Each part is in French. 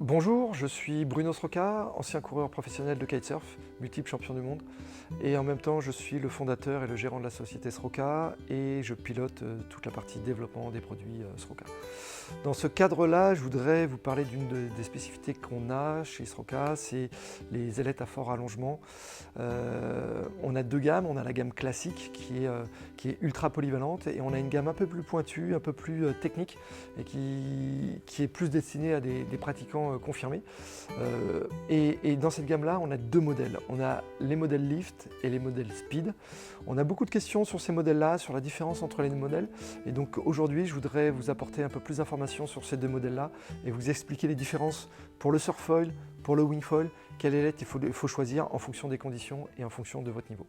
Bonjour, je suis Bruno Sroka, ancien coureur professionnel de kitesurf, multiple champion du monde. Et en même temps, je suis le fondateur et le gérant de la société Sroka et je pilote toute la partie développement des produits Sroka. Dans ce cadre-là, je voudrais vous parler d'une des spécificités qu'on a chez Sroka, c'est les ailettes à fort allongement. On a deux gammes, on a la gamme classique qui est ultra polyvalente et on a une gamme un peu plus pointue, un peu plus technique et qui est plus destinée à des pratiquants confirmés. Et dans cette gamme-là, on a deux modèles. On a les modèles Lift et les modèles Speed. On a beaucoup de questions sur ces modèles-là, sur la différence entre les modèles. Et donc aujourd'hui, je voudrais vous apporter un peu plus d'informations sur ces deux modèles-là et vous expliquer les différences pour le surfoil, pour le wingfoil, quelle ailette il faut choisir en fonction des conditions et en fonction de votre niveau.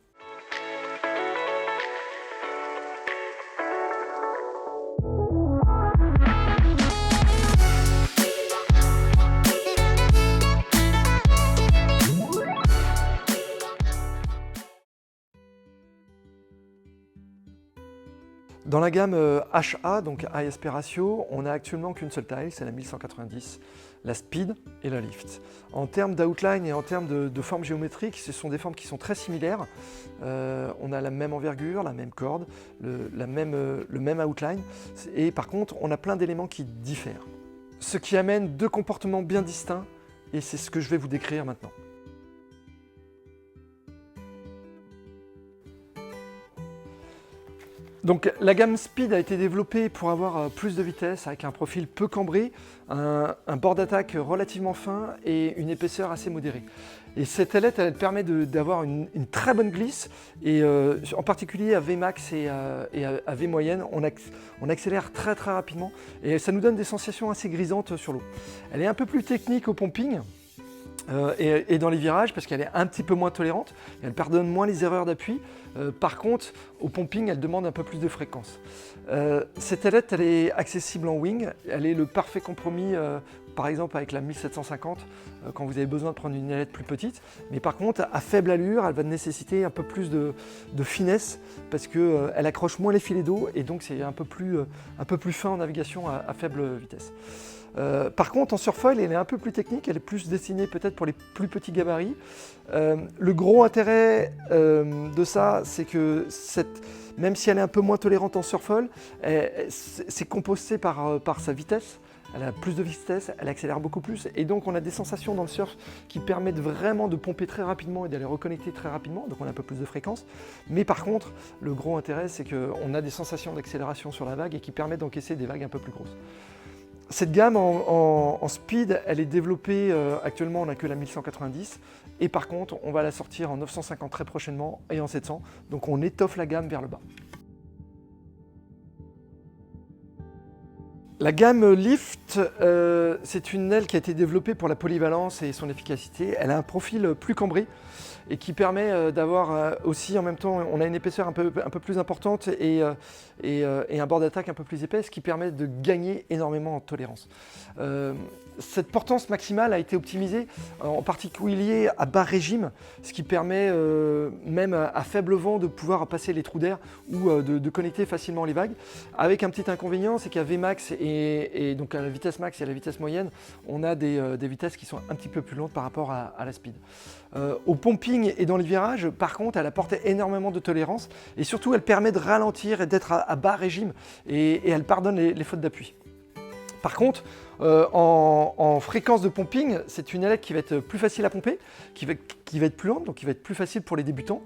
Dans la gamme HA, donc ASP Ratio, on n'a actuellement qu'une seule taille, c'est la 1190, la Speed et la Lift. En termes d'outline et en termes de forme géométrique, ce sont des formes qui sont très similaires. On a la même envergure, la même corde, le même outline, et par contre, on a plein d'éléments qui diffèrent. Ce qui amène deux comportements bien distincts, et c'est ce que je vais vous décrire maintenant. Donc la gamme Speed a été développée pour avoir plus de vitesse avec un profil peu cambré, un bord d'attaque relativement fin et une épaisseur assez modérée. Et cette ailette, elle permet d'avoir une très bonne glisse et en particulier à Vmax et à V moyenne, on accélère très rapidement et ça nous donne des sensations assez grisantes sur l'eau. Elle est un peu plus technique au pumping. Et dans les virages, parce qu'elle est un petit peu moins tolérante, elle pardonne moins les erreurs d'appui. Par contre, au pumping, elle demande un peu plus de fréquence. Cette ailette, elle est accessible en wing, elle est le parfait compromis, par exemple avec la 1750, quand vous avez besoin de prendre une ailette plus petite. Mais par contre, à faible allure, elle va nécessiter un peu plus de finesse, parce qu'elle accroche moins les filets d'eau, et donc c'est un peu plus fin en navigation à faible vitesse. Par contre, en surfoil, elle est un peu plus technique, elle est plus destinée peut-être pour les plus petits gabarits. Le gros intérêt de ça, c'est que même si elle est un peu moins tolérante en surfoil, c'est compensé par sa vitesse. Elle a plus de vitesse, elle accélère beaucoup plus et donc on a des sensations dans le surf qui permettent vraiment de pomper très rapidement et d'aller reconnecter très rapidement, donc on a un peu plus de fréquence. Mais par contre, le gros intérêt, c'est qu'on a des sensations d'accélération sur la vague et qui permettent d'encaisser des vagues un peu plus grosses. Cette gamme en speed, elle est développée, actuellement on n'a que la 1190 et par contre on va la sortir en 950 très prochainement et en 700, donc on étoffe la gamme vers le bas. La gamme Lift, c'est une aile qui a été développée pour la polyvalence et son efficacité. Elle a un profil plus cambré et qui permet d'avoir aussi en même temps, on a une épaisseur un peu plus importante et un bord d'attaque un peu plus épais, ce qui permet de gagner énormément en tolérance. Cette portance maximale a été optimisée en particulier à bas régime, ce qui permet même à faible vent de pouvoir passer les trous d'air ou de connecter facilement les vagues. Avec un petit inconvénient, c'est qu'à Vmax et donc à la vitesse max et à la vitesse moyenne, on a des vitesses qui sont un petit peu plus lentes par rapport à la speed. Au pumping et dans les virages, par contre, elle apporte énormément de tolérance et surtout, elle permet de ralentir et d'être à bas régime et elle pardonne les fautes d'appui. Par contre, en fréquence de pumping, c'est une ailette qui va être plus facile à pomper, qui va être plus lente, donc qui va être plus facile pour les débutants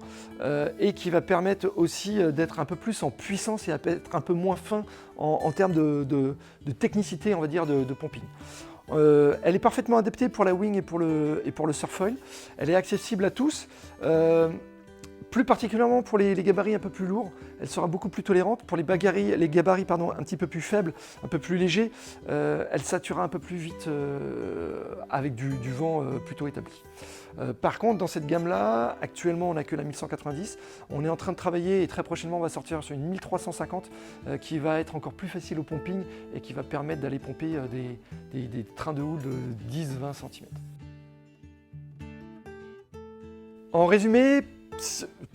et qui va permettre aussi d'être un peu plus en puissance et être un peu moins fin en termes de technicité, on va dire, de pumping. Elle est parfaitement adaptée pour la wing et pour le surfoil. Elle est accessible à tous. Plus particulièrement pour les gabarits un peu plus lourds, elle sera beaucoup plus tolérante. Pour les gabarits un petit peu plus faibles, un peu plus légers, elle saturera un peu plus vite avec du vent plutôt établi. Par contre, dans cette gamme-là, actuellement, on n'a que la 1190. On est en train de travailler et très prochainement, on va sortir sur une 1350 qui va être encore plus facile au pumping et qui va permettre d'aller pomper des trains de houle de 10-20 cm. En résumé,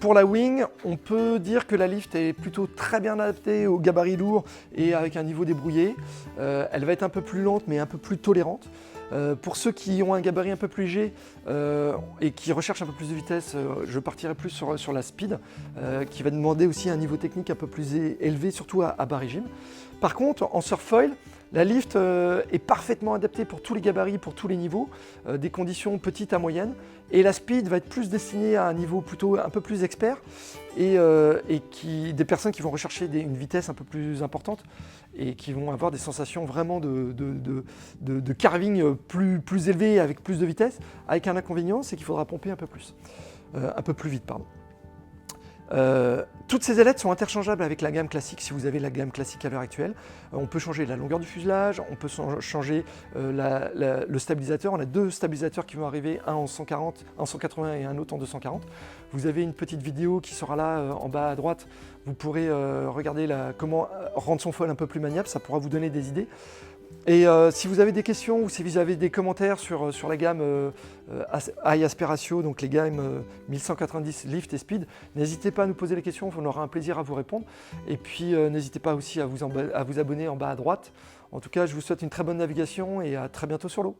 pour la wing, on peut dire que la lift est plutôt très bien adaptée aux gabarits lourds et avec un niveau débrouillé. Elle va être un peu plus lente mais un peu plus tolérante. Pour ceux qui ont un gabarit un peu plus léger et qui recherchent un peu plus de vitesse, je partirai plus sur la speed, qui va demander aussi un niveau technique un peu plus élevé, surtout à bas régime. Par contre, en surfoil, la lift est parfaitement adaptée pour tous les gabarits, pour tous les niveaux, des conditions petites à moyennes. Et la speed va être plus destinée à un niveau plutôt un peu plus expert et des personnes qui vont rechercher une vitesse un peu plus importante et qui vont avoir des sensations vraiment de carving plus élevées avec plus de vitesse, avec un inconvénient, c'est qu'il faudra pomper un peu plus vite, pardon. Toutes ces ailettes sont interchangeables avec la gamme classique si vous avez la gamme classique à l'heure actuelle. On peut changer la longueur du fuselage, on peut changer le stabilisateur. On a 2 stabilisateurs qui vont arriver, un en 140, un en 180 et un autre en 240. Vous avez une petite vidéo qui sera là en bas à droite. Vous pourrez regarder comment rendre son foil un peu plus maniable, ça pourra vous donner des idées. Et si vous avez des questions ou si vous avez des commentaires sur la gamme High Aspératio, donc les gammes 1190 Lift et Speed, n'hésitez pas à nous poser les questions, on aura un plaisir à vous répondre. Et puis n'hésitez pas aussi à vous abonner en bas à droite. En tout cas, je vous souhaite une très bonne navigation et à très bientôt sur l'eau.